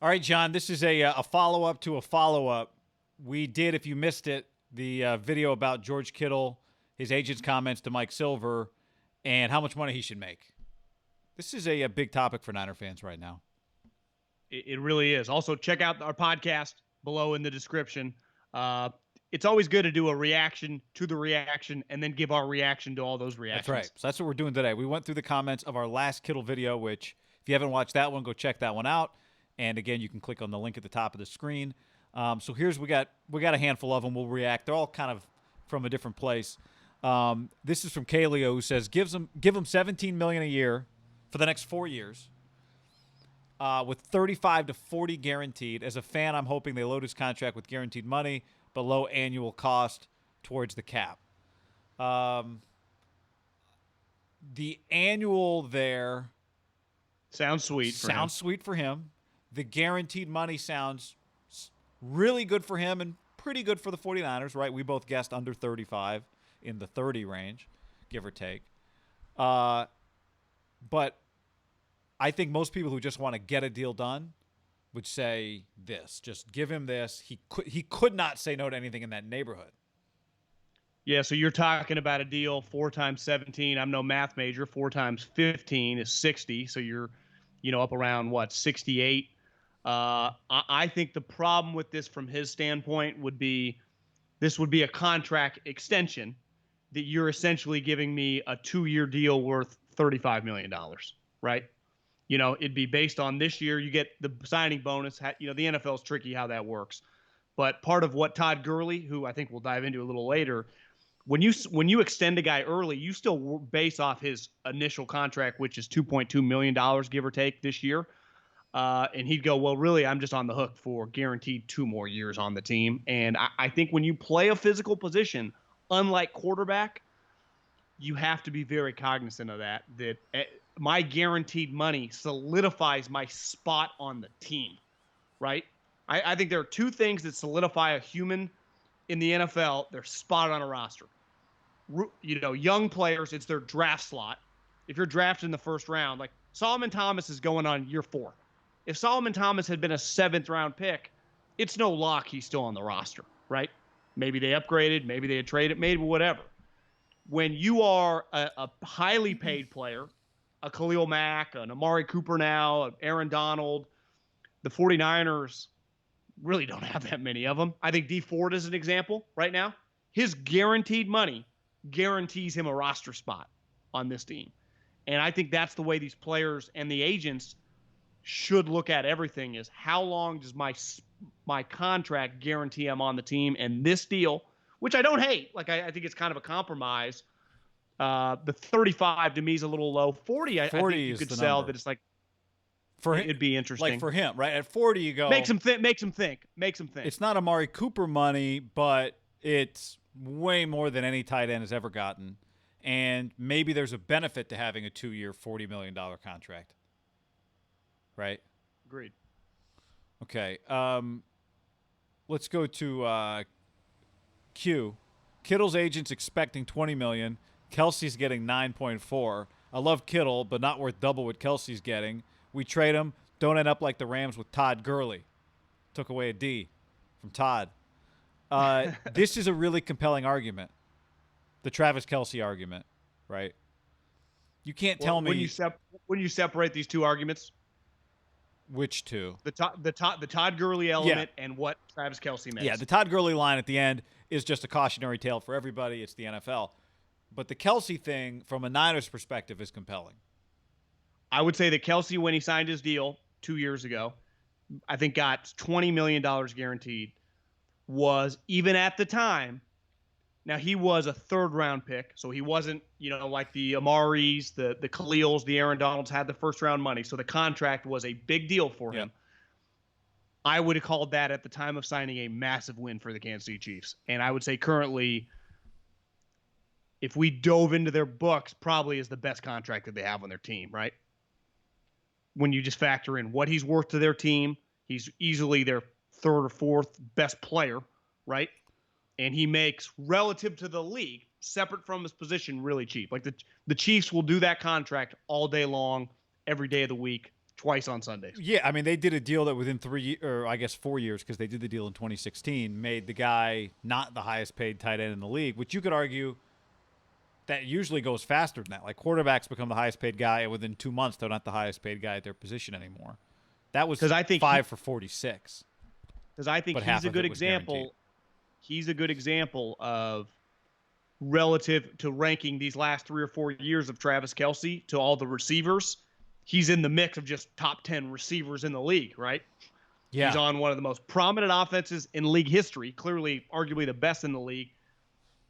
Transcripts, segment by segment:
All right, John, this is a follow-up to a follow-up. We did, if you missed it, the video about George Kittle, his agent's comments to Mike Silver, and how much money he should make. This is a big topic for Niner fans right now. It really is. Also, check out our podcast below in the description. It's always good to do a reaction to the reaction and then give our reaction to all those reactions. That's right. So that's what we're doing today. We went through the comments of our last Kittle video, which if you haven't watched that one, go check that one out. And again, you can click on the link at the top of the screen. So here's we got a handful of them. We'll react. They're all kind of from a different place. This is from Kaleo, who says give him $17 million a year for the next 4 years, with 35 to 40 guaranteed. As a fan, I'm hoping they load his contract with guaranteed money, but low annual cost towards the cap. The annual there sounds sweet. Sounds sweet for him. The guaranteed money sounds really good for him and pretty good for the 49ers, right? We both guessed under 35 in the 30 range, give or take. But I think most people who just want to get a deal done would say this. Just give him this. He could not say no to anything in that neighborhood. Yeah, so you're talking about a deal 4 times 17. I'm no math major. 4 times 15 is 60. So you're, up around what, 68. I think the problem with this from his standpoint would be this would be a contract extension that you're essentially giving me a 2-year deal worth $35 million, right? It'd be based on this year. You get the signing bonus. The NFL's tricky how that works. But part of what Todd Gurley, who I think we'll dive into a little later, when you extend a guy early, you still base off his initial contract, which is $2.2 million, give or take, this year. And he'd go, well, really, I'm just on the hook for guaranteed 2 more years on the team. And I think when you play a physical position, unlike quarterback, you have to be very cognizant of that my guaranteed money solidifies my spot on the team, right? I think there are 2 things that solidify a human in the NFL, their spot on a roster. Young players, it's their draft slot. If you're drafted in the first round, like Solomon Thomas is going on year 4. If Solomon Thomas had been a 7th-round pick, it's no lock he's still on the roster, right? Maybe they upgraded, maybe they had traded, maybe whatever. When you are a highly paid player, a Khalil Mack, an Amari Cooper now, an Aaron Donald, the 49ers really don't have that many of them. I think D Ford is an example right now. His guaranteed money guarantees him a roster spot on this team. And I think that's the way these players and the agents should look at everything is how long does my contract guarantee I'm on the team? And this deal, which I don't hate, like I think it's kind of a compromise. The 35 to me is a little low. 40, I think you could sell number. That it's like for him, it'd be interesting. Like for him, right? At 40, you go makes him think. It's not Amari Cooper money, but it's way more than any tight end has ever gotten, and maybe there's a benefit to having a 2-year, $40 million contract. Right? Agreed. Okay. Let's go to Q. Kittle's agent's expecting $20 million. Kelsey's getting 9.4. I love Kittle, but not worth double what Kelsey's getting. We trade him. Don't end up like the Rams with Todd Gurley. Took away a D from Todd. This is a really compelling argument. The Travis Kelce argument, right? You can't tell me when you separate these 2 arguments. Which 2? The Todd Gurley element and what Travis Kelce makes. Yeah, the Todd Gurley line at the end is just a cautionary tale for everybody. It's the NFL. But the Kelce thing, from a Niners perspective, is compelling. I would say that Kelce, when he signed his deal 2 years ago, I think got $20 million guaranteed, was, even at the time, now he was a 3rd-round pick, so he wasn't, like the Amaris, the Khalils, the Aaron Donalds had the 1st-round money, so the contract was a big deal for him. I would have called that at the time of signing a massive win for the Kansas City Chiefs. And I would say currently, if we dove into their books, probably is the best contract that they have on their team, right? When you just factor in what he's worth to their team, he's easily their 3rd or 4th best player, right? And he makes, relative to the league, separate from his position, really cheap. Like the Chiefs will do that contract all day long, every day of the week. twice on Sundays. Yeah, I mean, they did a deal that within 4 years, because they did the deal in 2016, made the guy not the highest paid tight end in the league, which you could argue that usually goes faster than that. Like quarterbacks become the highest paid guy, and within 2 months, they're not the highest paid guy at their position anymore. That was 5 for 46. Because I think he's a good example. Guaranteed. He's a good example of relative to ranking these last 3 or 4 years of Travis Kelce to all the receivers. He's in the mix of just top 10 receivers in the league, right? Yeah. He's on one of the most prominent offenses in league history, clearly, arguably the best in the league.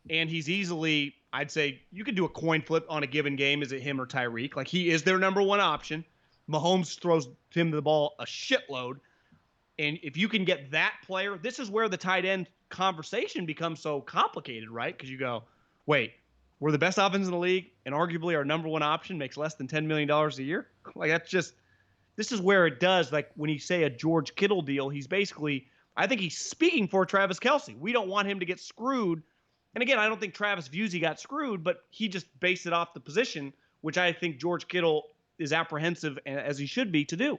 And he's easily, I'd say, you could do a coin flip on a given game. Is it him or Tyreek? Like, he is their number one option. Mahomes throws him the ball a shitload. And if you can get that player, this is where the tight end conversation becomes so complicated, right? Because you go, wait, we're the best offense in the league, and arguably our number one option makes less than $10 million a year? Like, that's just – this is where it does, like, when you say a George Kittle deal, he's basically – I think he's speaking for Travis Kelce. We don't want him to get screwed. And, again, I don't think Travis views he got screwed, but he just based it off the position, which I think George Kittle is apprehensive, as he should be, to do.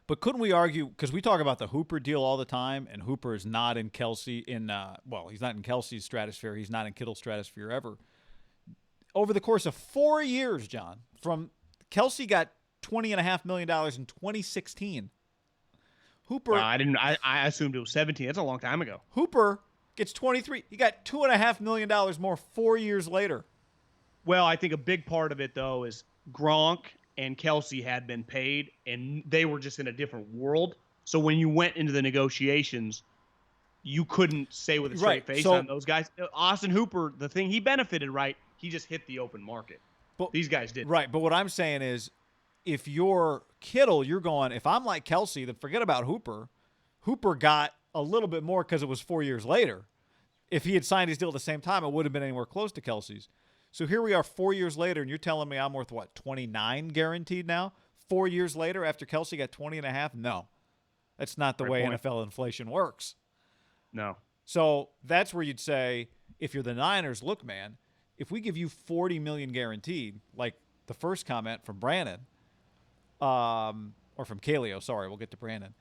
But couldn't we argue, because we talk about the Hooper deal all the time, and Hooper is not in Kelce he's not in Kelce's stratosphere. He's not in Kittle's stratosphere ever. Over the course of 4 years, John, from Kelce got $20.5 million in 2016. Hooper. Wow, I assumed it was 17. That's a long time ago. Hooper gets 23. He got $2.5 million more 4 years later. Well, I think a big part of it, though, is Gronk and Kelce had been paid, and they were just in a different world. So when you went into the negotiations, you couldn't say with a straight face on those guys. Austin Hooper, the thing he benefited, right? He just hit the open market. But these guys didn't. Right, but what I'm saying is, if you're Kittle, you're going, if I'm like Kelce, then forget about Hooper. Hooper got a little bit more because it was 4 years later. If he had signed his deal at the same time, it would have been anywhere close to Kelce's. So here we are 4 years later, and you're telling me I'm worth, 29 guaranteed now? 4 years later after Kelce got 20.5? No. That's not the way NFL inflation works. No. So that's where you'd say, if you're the Niners, look, man, if we give you $40 million guaranteed, like the first comment from Brandon, or from Kaleo, sorry, we'll get to Brandon.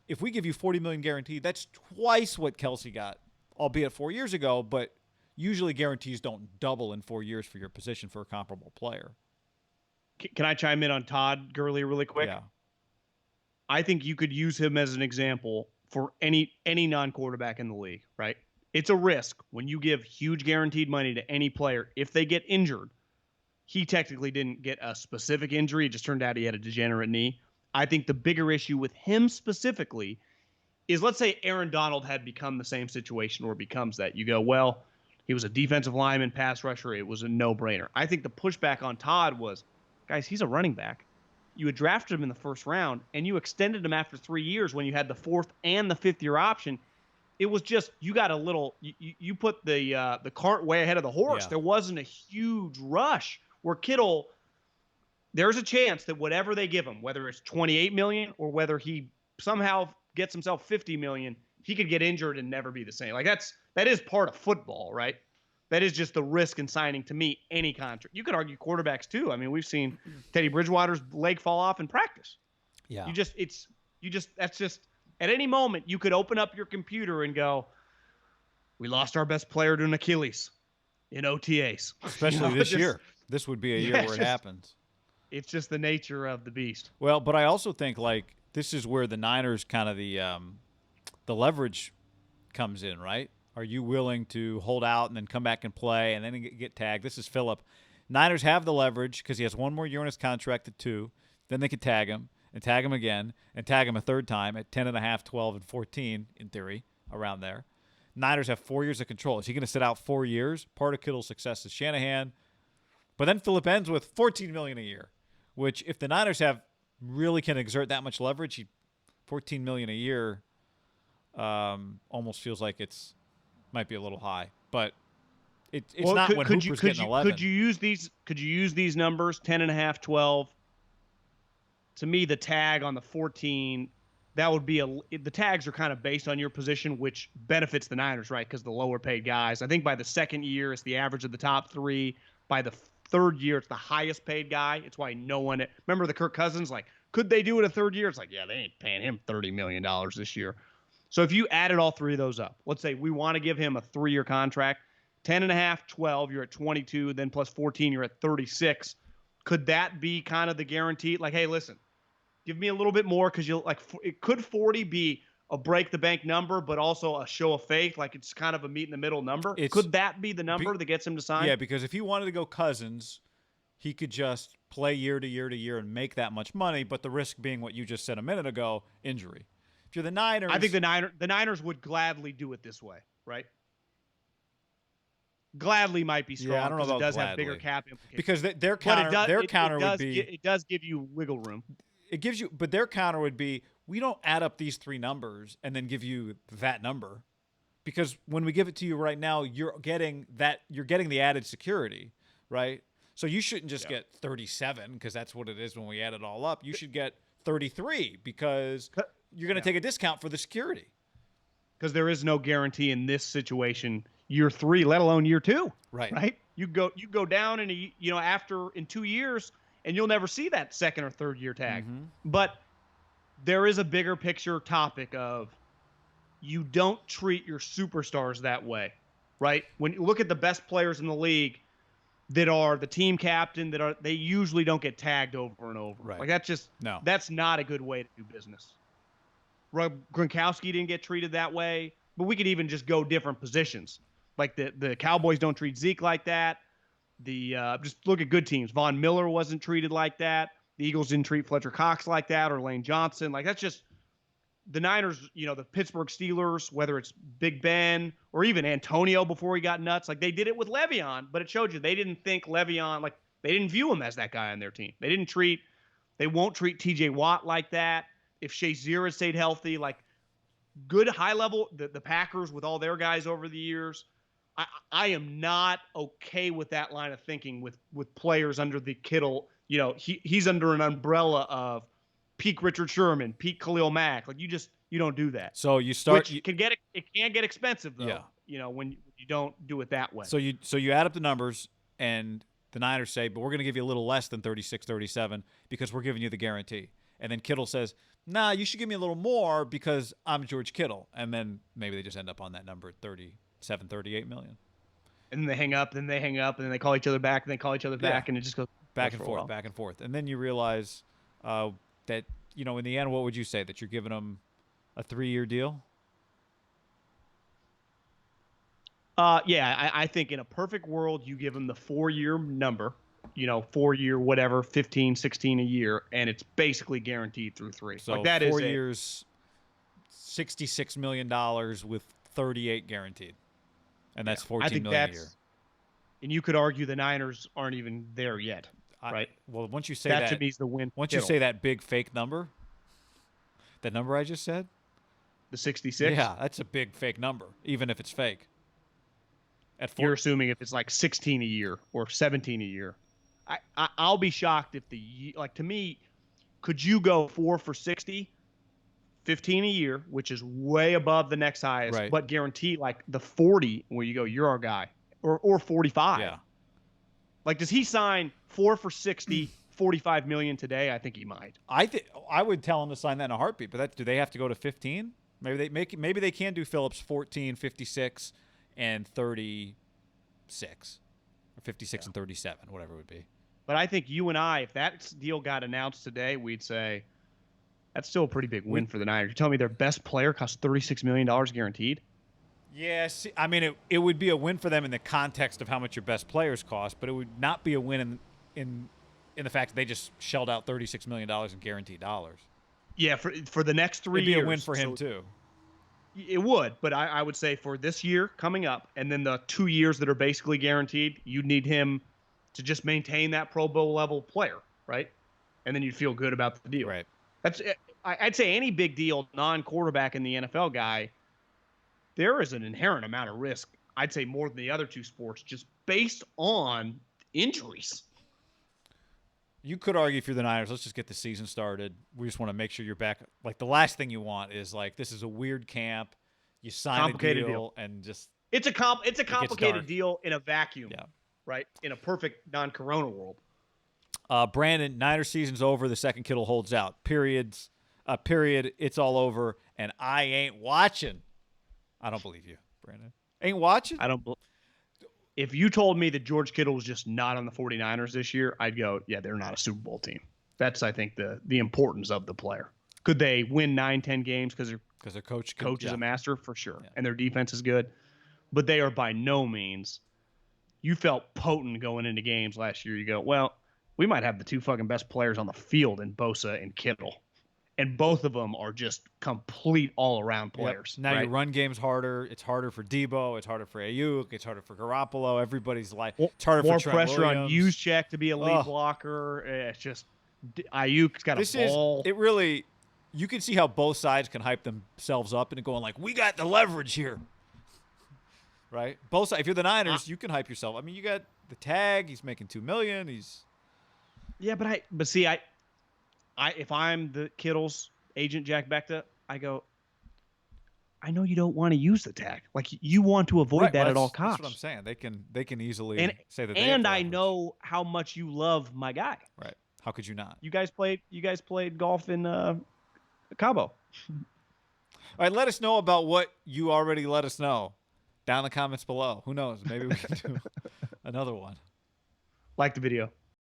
If we give you $40 million guaranteed, that's twice what Kelce got, albeit 4 years ago, but usually guarantees don't double in 4 years for your position for a comparable player. Can I chime in on Todd Gurley really quick? Yeah. I think you could use him as an example for any non-quarterback in the league, right? It's a risk when you give huge guaranteed money to any player. If they get injured, he technically didn't get a specific injury. It just turned out he had a degenerate knee. I think the bigger issue with him specifically is, let's say Aaron Donald had become the same situation or becomes that. You go, well, he was a defensive lineman, pass rusher. It was a no-brainer. I think the pushback on Todd was, guys, he's a running back. You had drafted him in the first round, and you extended him after 3 years when you had the fourth and the fifth-year option. It was just, you got a little, you put the cart way ahead of the horse. Yeah. There wasn't a huge rush where Kittle, there's a chance that whatever they give him, whether it's $28 million or whether he somehow gets himself $50 million, he could get injured and never be the same. Like that is part of football, right? That is just the risk in signing, to me, any contract. You could argue quarterbacks too. I mean, we've seen Teddy Bridgewater's leg fall off in practice. Yeah. That's just at any moment you could open up your computer and go, we lost our best player to an Achilles in OTAs. Especially this year. This would be a year where it happens. It's just the nature of the beast. Well, but I also think, like, this is where the Niners kind of the leverage comes in, right? Are you willing to hold out and then come back and play and then get tagged? This is Phillip. Niners have the leverage because he has one more year on his contract at 2. Then they could tag him and tag him again and tag him a third time at 10.5, 12, and 14, in theory, around there. Niners have 4 years of control. Is he going to sit out 4 years? Part of Kittle's success is Shanahan. But then Phillip ends with $14 million a year, which if the Niners really can exert that much leverage, $14 million a year almost feels like might be a little high. But it's not when Hooper's getting 11. Could you use these numbers, 10.5, 12? To me, the tag on the 14, that would be the tags are kind of based on your position, which benefits the Niners, right? Because the lower paid guys. I think by the second year, it's the average of the top 3. By the third year, it's the highest paid guy. It's why no one – remember the Kirk Cousins? Like, Could they do it a third year? It's like, yeah, they ain't paying him $30 million this year. So if you added all three of those up, let's say we want to give him a 3-year contract, 10 and a half, 12, you're at 22, then plus 14, you're at 36. Could that be kind of the guarantee? Like, hey, listen, give me a little bit more because you'll like, it could 40 be a break the bank number, but also a show of faith. Like it's kind of a meet in the middle number. Could that be the number that gets him to sign? Yeah, because if he wanted to go Cousins, he could just play year to year to year and make that much money. But the risk being what you just said a minute ago, injury. If you're the Niners, I think the Niners would gladly do it this way, right? Gladly might be strong. Yeah, I don't know about it does gladly. have bigger cap implications. Because their counter would be it does give you wiggle room. It gives you, but their counter would be, we don't add up these three numbers and then give you that number, because when we give it to you right now, you're getting the added security, right? So you shouldn't just get 37 because that's what it is when we add it all up. You should get 33 because you're going to take a discount for the security. Because there is no guarantee in this situation, year 3, let alone year 2. Right. You go down in after 2 years, and you'll never see that second or third year tag. Mm-hmm. But there is a bigger picture topic of you don't treat your superstars that way, right? When you look at the best players in the league that are the team captain, they usually don't get tagged over and over. Right. Like that's not a good way to do business. Gronkowski didn't get treated that way, but we could even just go different positions. Like the Cowboys don't treat Zeke like that. Just look at good teams. Von Miller wasn't treated like that. The Eagles didn't treat Fletcher Cox like that, or Lane Johnson. Like that's just the Niners. The Pittsburgh Steelers, whether it's Big Ben or even Antonio before he got nuts, like they did it with Le'Veon, but it showed you they didn't think Le'Veon, like they didn't view him as that guy on their team. They won't treat T.J. Watt like that. If Shazier had stayed healthy, like good high level, the Packers with all their guys over the years. I am not okay with that line of thinking with players under the Kittle. He's under an umbrella of peak Richard Sherman, peak Khalil Mack. Like you don't do that. So you start. Which it can get expensive though. Yeah. When you don't do it that way. So you add up the numbers, and the Niners say, but we're going to give you a little less than 36, 37 because we're giving you the guarantee. And then Kittle says, nah, you should give me a little more because I'm George Kittle. And then maybe they just end up on that number at 37, 38 million. And then they hang up, and then they call each other back, and they call each other back, and it just goes back and forth. And then you realize that, in the end, what would you say? That you're giving them a 3-year deal? Yeah, I think in a perfect world, you give them the 4-year number, 4-year, whatever, 15, 16 a year, and it's basically guaranteed through 3. So like that 4 years, $66 million with 38 guaranteed. And that's $14 million a year. And you could argue the Niners aren't even there yet, right? Well, once you say that to me is the win. Once you say that big fake number, that number I just said, the 66. Yeah, that's a big fake number, even if it's fake. You're assuming if it's like 16 a year or 17 a year. I'll be shocked if to me, could you go 4 for 60? 15 a year, which is way above the next highest, right, but guarantee like the 40 where you go, you're our guy, or 45. Yeah. Like, does he sign 4 for 60, 45 million today? I think he might. I would tell him to sign that in a heartbeat, but do they have to go to 15? Maybe they can do Phillips 14, 56, and 36, or 56 and 37, whatever it would be. But I think you and I, if that deal got announced today, we'd say, that's still a pretty big win for the Niners. You're telling me their best player costs $36 million guaranteed? Yes, I mean it would be a win for them in the context of how much your best players cost, but it would not be a win in the fact that they just shelled out $36 million in guaranteed dollars. Yeah, for the next 3 years. It'd be a win for him too. It would, but I would say for this year coming up, and then the 2 years that are basically guaranteed, you'd need him to just maintain that Pro Bowl level player, right? And then you'd feel good about the deal. Right. I'd say any big deal, non-quarterback in the NFL guy, there is an inherent amount of risk. I'd say more than the other two sports, just based on injuries. You could argue if you're the Niners, let's just get the season started. We just want to make sure you're back. Like the last thing you want is like, this is a weird camp. You sign a deal and just it's a complicated deal in a vacuum. Yeah. Right? In a perfect non-corona world. Brandon, Niners season's over. The second Kittle holds out. Period. It's all over, and I ain't watching. I don't believe you, Brandon. Ain't watching? I don't. If you told me that George Kittle was just not on the 49ers this year, I'd go, yeah, they're not a Super Bowl team. That's, I think, the importance of the player. Could they win 9-10 games because their coach is a master? For sure. Yeah. And their defense is good. But they are by no means. You felt potent going into games last year. You go, well, we might have the two fucking best players on the field in Bosa and Kittle. And both of them are just complete all-around players. Yep. Now right? your run game's harder. It's harder for Debo. It's harder for Ayuk. It's harder for Garoppolo. Everybody's like, it's harder more for Trent pressure Williams. on Juszczyk to be a lead blocker. It's just Ayuk's got a ball. It really, you can see how both sides can hype themselves up and going like, we got the leverage here. Right? Both sides. If you're the Niners, you can hype yourself. I mean, you got the tag. He's making $2 million. Yeah, but see, if I'm the Kittle's agent, Jack Becta, I go, I know you don't want to use the tag. Like, you want to avoid that at all costs. That's what I'm saying. They can easily say that. And I know how much you love my guy. Right? How could you not? You guys played golf in Cabo. All right, let us know about what you already let us know down in the comments below. Who knows? Maybe we can do another one. Like the video.